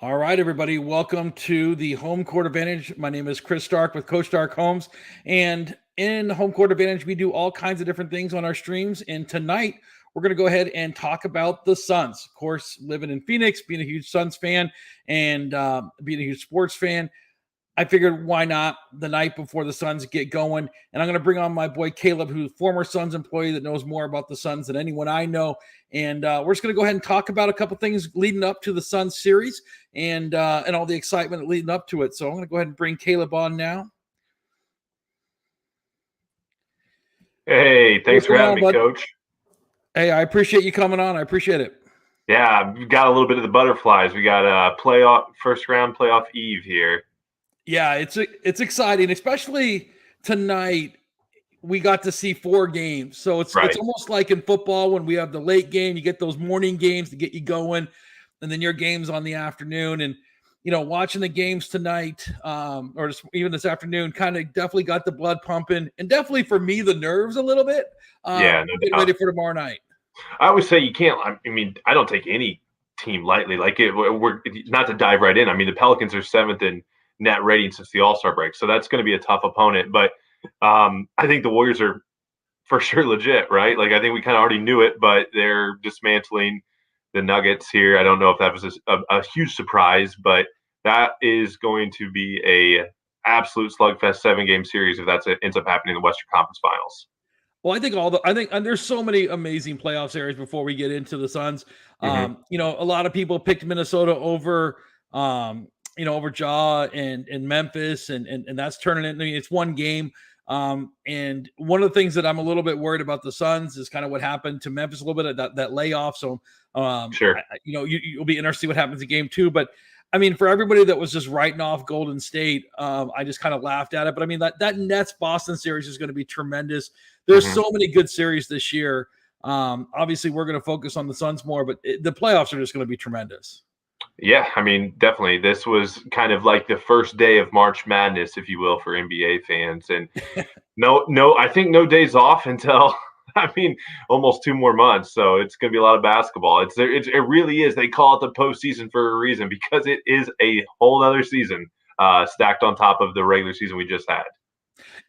All right, everybody, welcome to the Home Court Advantage. My name is Chris Stark with Coach Stark Homes. And in Home Court Advantage, we do all kinds of different things on our streams. And tonight, we're going to go ahead and talk about the Suns. Of course, living in Phoenix, being a huge Suns fan and being a huge sports fan, I figured why not the night before the Suns get going. And I'm going to bring on my boy Caleb, who's a former Suns employee that knows more about the Suns than anyone I know. And we're just going to go ahead and talk about a couple things leading up to the Suns series and all the excitement leading up to it. So I'm going to go ahead and bring Caleb on now. Hey, thanks for having me, bud? Coach. Hey, I appreciate you coming on. I appreciate it. Yeah, we got a little bit of the butterflies. We got a first round playoff eve here. Yeah, it's exciting, especially tonight. We got to see 4 games. So it's almost like in football when we have the late game, you get those morning games to get you going, and then your game's on the afternoon. And, watching the games tonight or just even this afternoon kind of definitely got the blood pumping, and definitely for me, the nerves a little bit. Yeah, no getting ready for tomorrow night. I always say you can't. I mean, I don't take any team lightly. We're not to dive right in. I mean, the Pelicans are 7th in net rating since the All-Star break, so that's going to be a tough opponent. But I think the Warriors are for sure legit, right? Like, I think we kind of already knew it, but they're dismantling the Nuggets here. I don't know if that was a huge surprise, but that is going to be a absolute slugfest 7-game series if that ends up happening in the Western Conference Finals. Well, and there's so many amazing playoff series before we get into the Suns. A lot of people picked Minnesota over, over Ja and Memphis, and that's turning into, it's one game. And one of the things that I'm a little bit worried about the Suns is kind of what happened to Memphis a little bit of that layoff. So, sure, you'll be interested to see what happens in game 2. But I mean, for everybody that was just writing off Golden State, I just kind of laughed at it. But I mean, that Nets Boston series is going to be tremendous. There's so many good series this year. Obviously, we're going to focus on the Suns more, but the playoffs are just going to be tremendous. Yeah, I mean, definitely. This was kind of like the first day of March Madness, if you will, for NBA fans. And I think no days off until, almost 2 more months. So it's going to be a lot of basketball. It really is. They call it the postseason for a reason, because it is a whole other season stacked on top of the regular season we just had.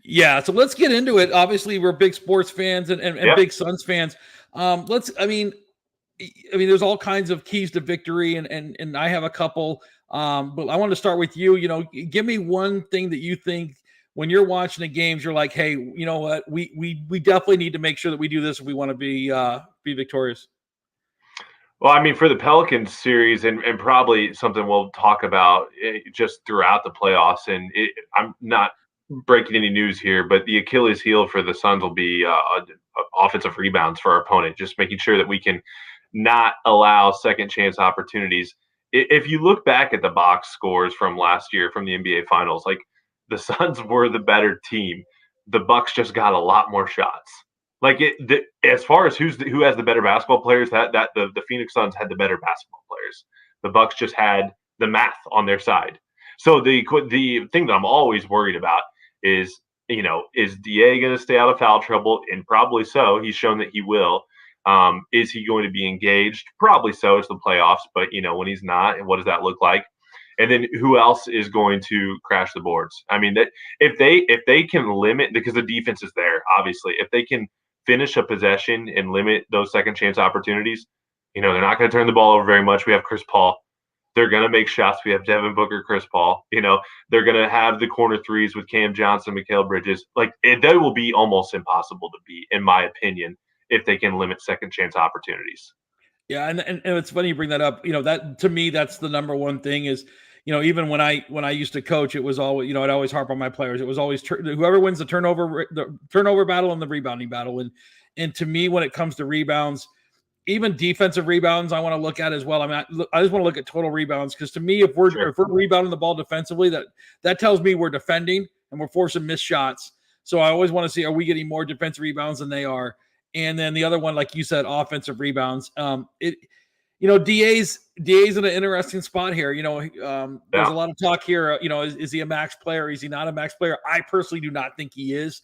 Yeah, so let's get into it. Obviously, we're big sports fans and big Suns fans. There's all kinds of keys to victory, and I have a couple. But I want to start with you. Give me one thing that you think when you're watching the games, you're like, hey, you know what? We definitely need to make sure that we do this if we want to be victorious. Well, I mean, for the Pelicans series, and probably something we'll talk about just throughout the playoffs, and I'm not breaking any news here, but the Achilles heel for the Suns will be offensive rebounds for our opponent, just making sure that we can not allow second chance opportunities. If you look back at the box scores from last year from the NBA Finals, like, the Suns were the better team. The Bucks just got a lot more shots. Like, as far as who has the better basketball players, the Phoenix Suns had the better basketball players. The Bucks just had the math on their side. So the thing that I'm always worried about is DA going to stay out of foul trouble? And probably so. He's shown that he will. Is he going to be engaged? Probably so. It's the playoffs, but when he's not, what does that look like? And then who else is going to crash the boards? I mean, that if they can limit, because the defense is there, obviously, if they can finish a possession and limit those second chance opportunities, they're not going to turn the ball over very much. We have Chris Paul. They're going to make shots. We have Devin Booker, Chris Paul. They're going to have the corner threes with Cam Johnson, Mikal Bridges. Like, they will be almost impossible to beat, in my opinion, if they can limit second chance opportunities. Yeah, and it's funny you bring that up. That, to me, that's the number one thing is, even when I used to coach, it was always, I'd always harp on my players. It was always whoever wins the turnover battle and the rebounding battle. And to me, when it comes to rebounds, even defensive rebounds, I want to look at as well. I just want to look at total rebounds, because to me, if we're rebounding the ball defensively, that tells me we're defending and we're forcing missed shots. So I always want to see, are we getting more defensive rebounds than they are? And then the other one, like you said, offensive rebounds. DA's in an interesting spot here. There's a lot of talk here. Is he a max player? Is he not a max player? I personally do not think he is.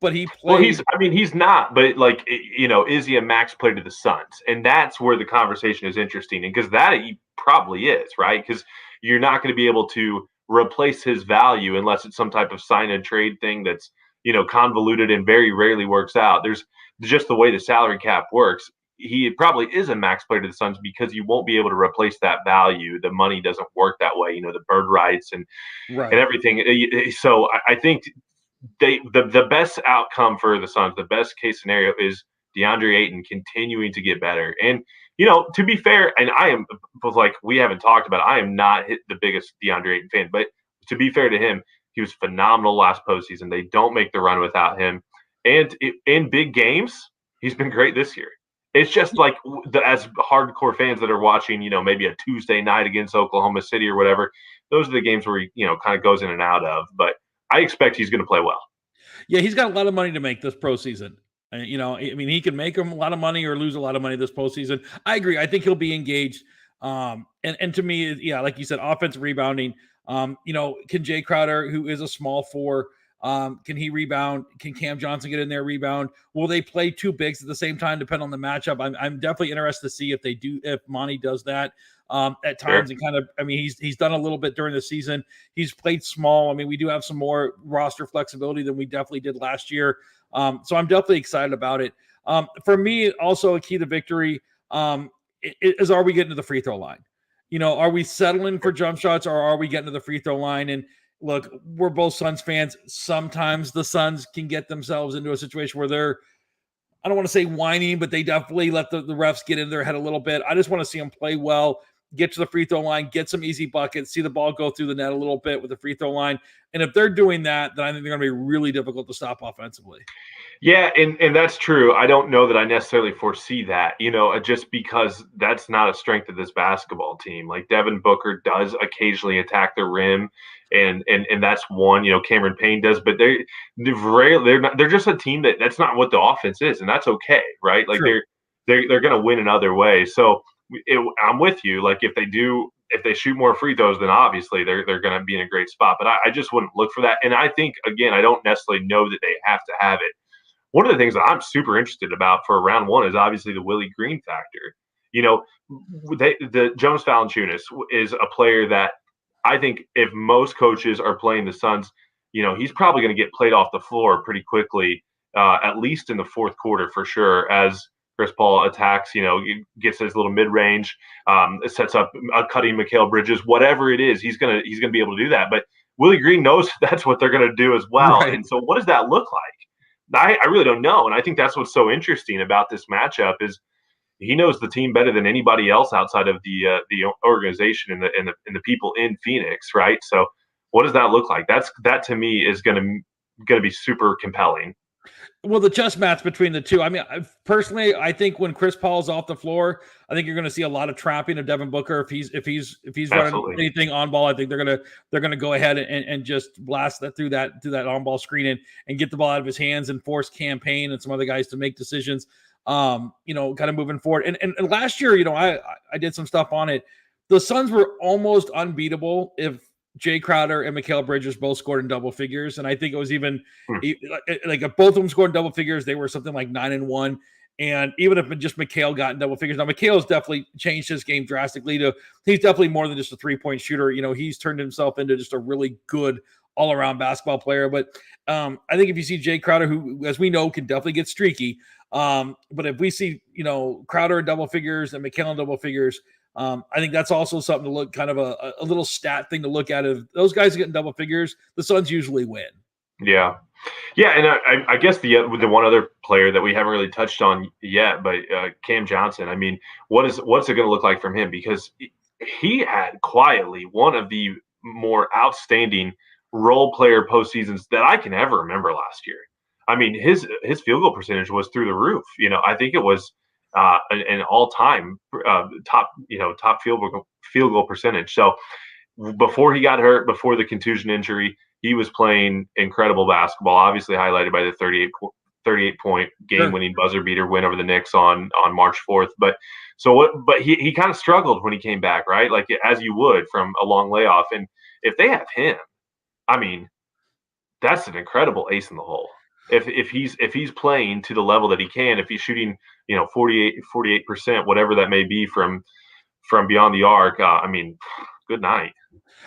But he played. Well, he's not. But is he a max player to the Suns? And that's where the conversation is interesting. And because that probably is, right? Because you're not going to be able to replace his value unless it's some type of sign and trade thing that's, convoluted and very rarely works out. There's just the way the salary cap works. He probably is a max player to the Suns because you won't be able to replace that value. The money doesn't work that way, the bird rights and Right. everything. So I think the best outcome for the Suns, the best case scenario is DeAndre Ayton continuing to get better. And, to be fair, and I am, like we haven't talked about it, I am not the biggest DeAndre Ayton fan, but to be fair to him, he was phenomenal last postseason. They don't make the run without him. And in big games, he's been great this year. It's just like as hardcore fans that are watching, maybe a Tuesday night against Oklahoma City or whatever, those are the games where he, kind of goes in and out of. But I expect he's going to play well. Yeah, he's got a lot of money to make this postseason. He can make him a lot of money or lose a lot of money this postseason. I agree. I think he'll be engaged. And to me, yeah, like you said, offensive rebounding. Can Jay Crowder, who is a small four, can he rebound? Can Cam Johnson get in there, rebound? Will they play two bigs at the same time? Depend on the matchup. I'm definitely interested to see if Monty does that at times. Sure. And he's done a little bit during the season. He's played small. We do have some more roster flexibility than we definitely did last year. So I'm definitely excited about it. For me, also a key to victory is, are we getting to the free throw line? Are we settling for jump shots, or are we getting to the free throw line? And look, we're both Suns fans. Sometimes the Suns can get themselves into a situation where they're, I don't want to say whining, but they definitely let the refs get in their head a little bit. I just want to see them play well, get to the free throw line, get some easy buckets, see the ball go through the net a little bit with the free throw line. And if they're doing that, then I think they're going to be really difficult to stop offensively. Yeah, and that's true. I don't know that I necessarily foresee that, just because that's not a strength of this basketball team. Like Devin Booker does occasionally attack the rim, and that's one. Cameron Payne does, but they're just a team that's not what the offense is, and that's okay, right? Like True. they're going to win in other ways. So I'm with you. Like if they shoot more free throws, then obviously they're going to be in a great spot. But I just wouldn't look for that. And I think, again, I don't necessarily know that they have to have it. One of the things that I'm super interested about for round one is obviously the Willie Green factor. The Jonas Valanciunas is a player that I think if most coaches are playing the Suns, he's probably going to get played off the floor pretty quickly, at least in the fourth quarter for sure, as Chris Paul attacks, gets his little mid-range, sets up a cutting Mikal Bridges, whatever it is, he's gonna be able to do that. But Willie Green knows that's what they're going to do as well. Right. And so what does that look like? I really don't know. And I think that's what's so interesting about this matchup is he knows the team better than anybody else outside of the organization and the people in Phoenix, right? So what does that look like? That to me is going to be super compelling. Well, the chess match between the two. Personally, I think when Chris Paul's off the floor, I think you're going to see a lot of trapping of Devin Booker. If he's running anything on ball, I think they're going to go ahead and just blast that through that on ball screen and get the ball out of his hands and force Cam Payne and some other guys to make decisions. Kind of moving forward. And last year, I did some stuff on it. The Suns were almost unbeatable if Jay Crowder and Mikal Bridges both scored in double figures. And I think it was even like if both of them scored in double figures, they were something like 9-1. And even if just Mikal got in double figures, now Mikal's definitely changed his game drastically he's definitely more than just a 3-point shooter. He's turned himself into just a really good all-around basketball player. But I think if you see Jay Crowder, who, as we know, can definitely get streaky. But if we see, Crowder in double figures and Mikal in double figures, I think that's also something to look kind of a little stat thing to look at. If those guys are getting double figures, the Suns usually win. Yeah. Yeah. And I guess the one other player that we haven't really touched on yet, but Cam Johnson, what's it going to look like from him? Because he had quietly one of the more outstanding role player postseasons that I can ever remember last year. His field goal percentage was through the roof. I think it was an all-time top field goal percentage. So before he got hurt, before the contusion injury, he was playing incredible basketball, obviously highlighted by the 38-point game-winning buzzer beater win over the Knicks on March 4th. But he kind of struggled when he came back, right? Like as you would from a long layoff. And if they have him, that's an incredible ace in the hole. If he's playing to the level that he can, if he's shooting, 48%, whatever that may be from from beyond the arc. I mean, good night.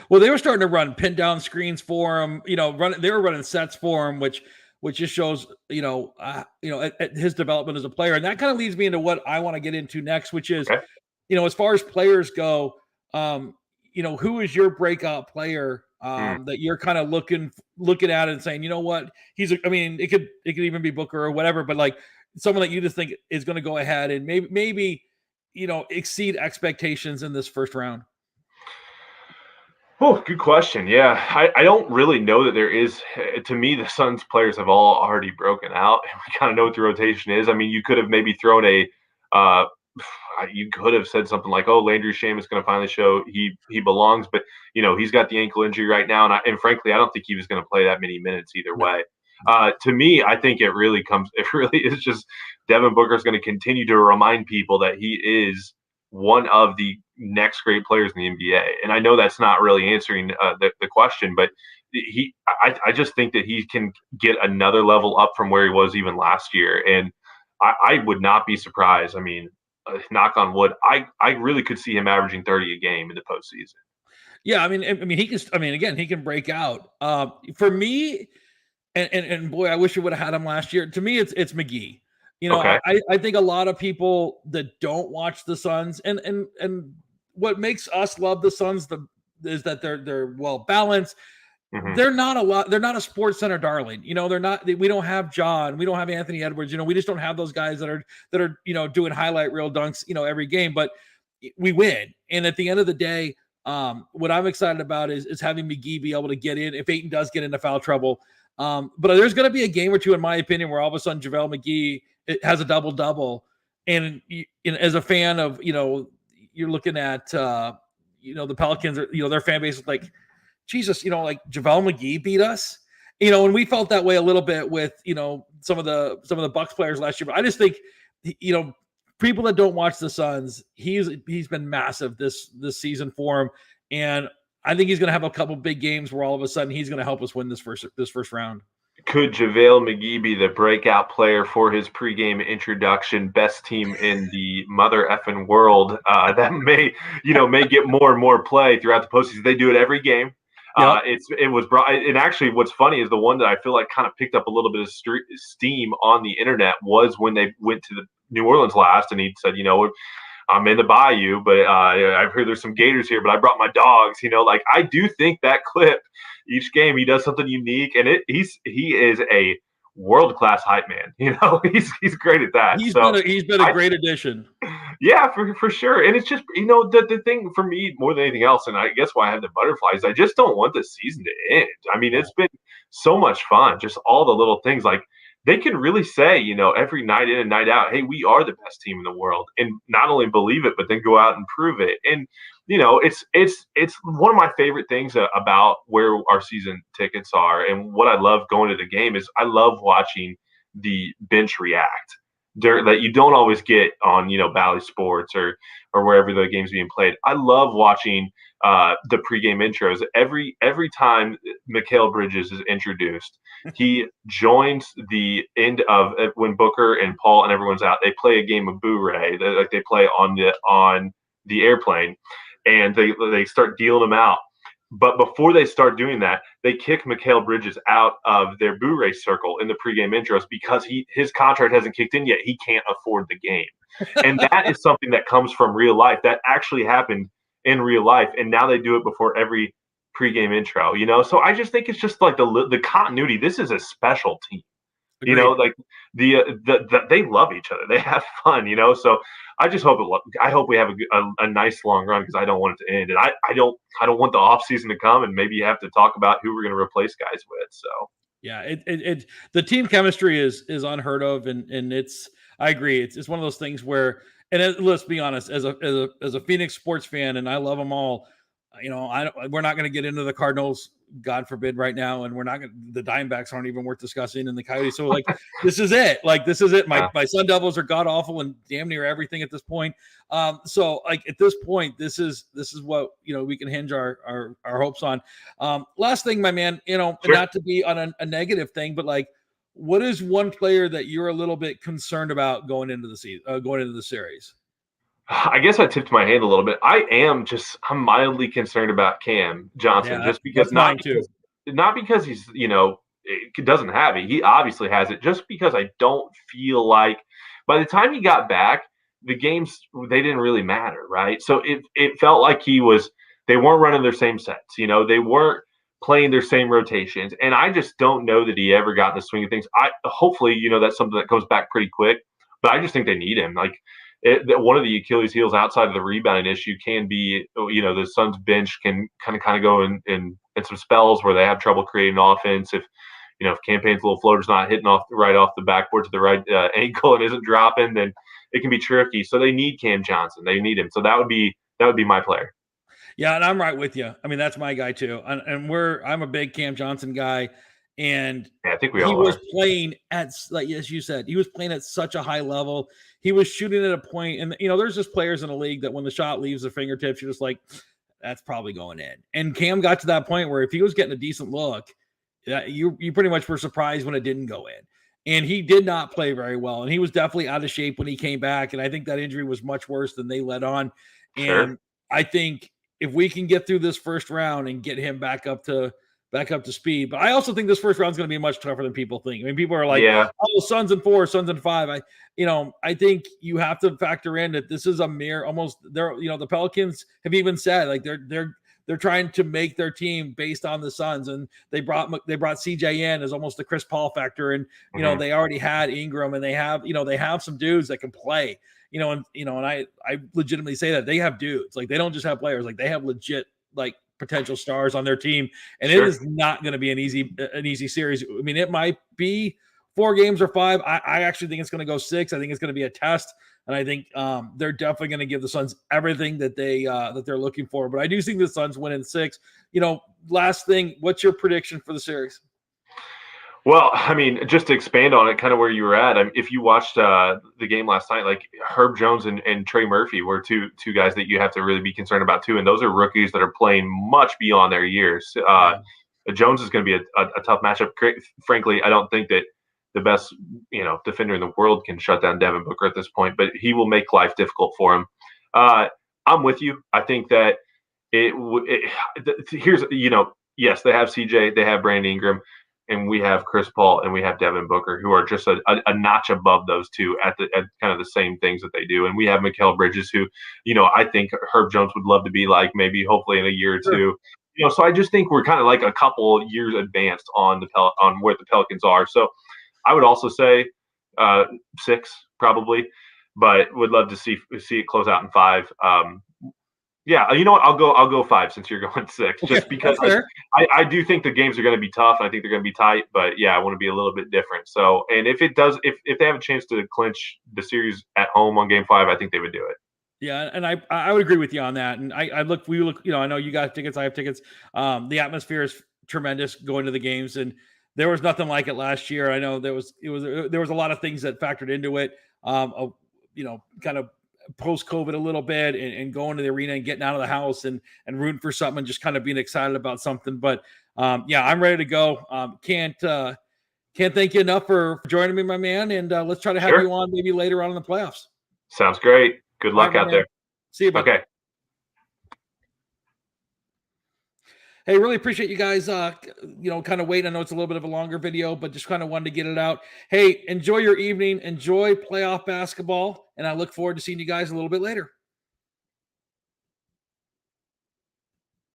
Well, they were starting to run pin down screens for him. They were running sets for him, which just shows at his development as a player. And that kind of leads me into what I want to get into next, which is, Okay. as far as players go, who is your breakout player that you're kind of looking at and saying, you know what, it could even be Booker or whatever, but like someone that you just think is going to go ahead and maybe exceed expectations in this first round. Oh, good question. Yeah, I don't really know that there is. To me, the Suns players have all already broken out. We kind of know what the rotation is. I mean, you could have maybe thrown you could have said something like, "Oh, Landry Shamet is going to finally show he belongs," but he's got the ankle injury right now, and frankly, I don't think he was going to play that many minutes either way. To me, I think it really is just Devin Booker is going to continue to remind people that he is one of the next great players in the NBA. And I know that's not really answering the question, but I just think that he can get another level up from where he was even last year. And I would not be surprised. I mean, knock on wood, I really could see him averaging 30 a game in the postseason. Yeah, he can break out. For me, and boy, I wish we would have had him last year. To me, it's McGee. Okay. I think a lot of people that don't watch the Suns and what makes us love the Suns is that they're well balanced. Mm-hmm. They're not a Sports Center darling. They're not. We don't have John. We don't have Anthony Edwards. We just don't have those guys that are doing highlight reel dunks every game. But we win. And at the end of the day, what I'm excited about is having McGee be able to get in if Ayton does get into foul trouble. But there's going to be a game or two, in my opinion, where all of a sudden JaVale McGee has a double-double. And as a fan of, you're looking at, the Pelicans, their fan base is like, Jesus, like JaVale McGee beat us, and we felt that way a little bit with, some of the Bucks players last year. But I just think, people that don't watch the Suns, he's been massive this season for him. And I think he's going to have a couple big games where all of a sudden he's going to help us win this first round. Could JaVale McGee be the breakout player for his pregame introduction? Best team in the mother effing world that may get more and more play throughout the postseason. They do it every game. Yep. It was brought, and actually, what's funny is the one that I feel like kind of picked up a little bit of steam on the internet was when they went to the New Orleans last, and he said, I'm in the bayou, but I've heard there's some gators here, but I brought my dogs. I do think that clip, each game he does something unique, and he is a world-class hype man. He's great at that. He's been a great addition. Yeah, for sure. And it's just, the thing for me more than anything else, and I guess why I have the butterflies, I just don't want this season to end. I mean, it's been so much fun, just all the little things. Like, they can really say, every night in and night out, hey, we are the best team in the world, and not only believe it, but then go out and prove it. And it's one of my favorite things about where our season tickets are, and what I love going to the game is I love watching the bench react that you don't always get on Bally Sports or wherever the game's being played. I love watching the pregame intros. Every time Mikal Bridges is introduced, he joins the end of when Booker and Paul and everyone's out. They play a game of Boo-Ray, like they play on the airplane, and they start dealing them out. But before they start doing that, they kick Mikal Bridges out of their Boo-Ray circle in the pregame intros because his contract hasn't kicked in yet. He can't afford the game. And that is something that comes from real life. That actually happened in real life. And now they do it before every pregame intro, So I just think it's just like the continuity. This is a special team. Agreed. They love each other. They have fun, So I just hope we have a nice long run, because I don't want it to end, and I don't want the off season to come and maybe have to talk about who we're going to replace guys with. So yeah, the team chemistry is unheard of, and I agree. It's one of those things where, and let's be honest, as a Phoenix sports fan, and I love them all. We're not going to get into the Cardinals, God forbid, right now, and the Diamondbacks aren't even worth discussing, and the Coyotes. So this is it. This is it. My Sun Devils are god awful and damn near everything at this point. So at this point, this is what we can hinge our hopes on. Last thing, my man, Sure. Not to be on a negative thing, but what is one player that you're a little bit concerned about going into the series? I guess I tipped my hand a little bit. I'm mildly concerned about Cam Johnson, Yeah, just because that's mine too. not because he's, doesn't have it. He obviously has it. Just because I don't feel like by the time he got back, the games they didn't really matter, right? So it felt like they weren't running their same sets. They weren't playing their same rotations, and I just don't know that he ever got in the swing of things. I hopefully, that's something that comes back pretty quick, but I just think they need him. Like one of the Achilles heels outside of the rebounding issue can be, the Suns bench can kind of go in some spells where they have trouble creating offense. If Cam Payne's little floater's not hitting right off the backboard to the right ankle and isn't dropping, then it can be tricky. So they need Cam Johnson. They need him. So that would be my player. Yeah, and I'm right with you. I mean, that's my guy too. And I'm a big Cam Johnson guy, and Yeah, I think we he all was are. playing at, like as you said, he was playing at such a high level. He was shooting at a point, and there's just players in the league that when the shot leaves their fingertips, you're just like, that's probably going in. And Cam got to that point where if he was getting a decent look, you pretty much were surprised when it didn't go in. And he did not play very well, and he was definitely out of shape when he came back. And I think that injury was much worse than they let on. Sure. And I think if we can get through this first round and get him back up to speed, but I also think this first round is going to be much tougher than people think. I mean, people are like, Yeah. "Oh, Suns in 4, Suns in 5." I think you have to factor in that this is a mere almost. The Pelicans have even said like they're trying to make their team based on the Suns, and they brought CJ in as almost the Chris Paul factor, and they already had Ingram, and they have some dudes that can play. And I legitimately say that they have dudes, like they don't just have players, like they have legit like potential stars on their team, and Sure. it is not going to be an easy series. I mean, it might be 4 games or 5. I actually think it's going to go 6. I think it's going to be a test, and I think they're definitely going to give the Suns everything that they're looking for. But I do think the Suns win in 6. Last thing, what's your prediction for the series? Well, I mean, just to expand on it, kind of where you were at. If you watched the game last night, like Herb Jones and Trey Murphy were two guys that you have to really be concerned about too, and those are rookies that are playing much beyond their years. Jones is going to be a tough matchup. Frankly, I don't think that the best defender in the world can shut down Devin Booker at this point, but he will make life difficult for him. I'm with you. I think that here's yes, they have CJ, they have Brandon Ingram, and we have Chris Paul, and we have Devin Booker, who are just a notch above those two at kind of the same things that they do. And we have Mikal Bridges, who, I think Herb Jones would love to be like, maybe hopefully in a year or two. So I just think we're kind of like a couple years advanced on where the Pelicans are. So I would also say 6 probably, but would love to see it close out in 5. Yeah, you know what? I'll go 5 since you're going 6, just because I do think the games are going to be tough. I think they're going to be tight, but yeah, I want to be a little bit different. So, and if they have a chance to clinch the series at home on Game 5, I think they would do it. Yeah, and I would agree with you on that. And we look, I know you got tickets, I have tickets. The atmosphere is tremendous going to the games, and there was nothing like it last year. I know there was a lot of things that factored into it. Kind of post-COVID a little bit, and going to the arena and getting out of the house and rooting for something and just kind of being excited about something. But yeah, I'm ready to go. Can't thank you enough for joining me, my man. And let's try to have you on maybe later on in the playoffs. Sounds great. Good luck out there. See you, buddy. Okay. Hey, really appreciate you guys, kind of waiting. I know it's a little bit of a longer video, but just kind of wanted to get it out. Hey, enjoy your evening. Enjoy playoff basketball. And I look forward to seeing you guys a little bit later.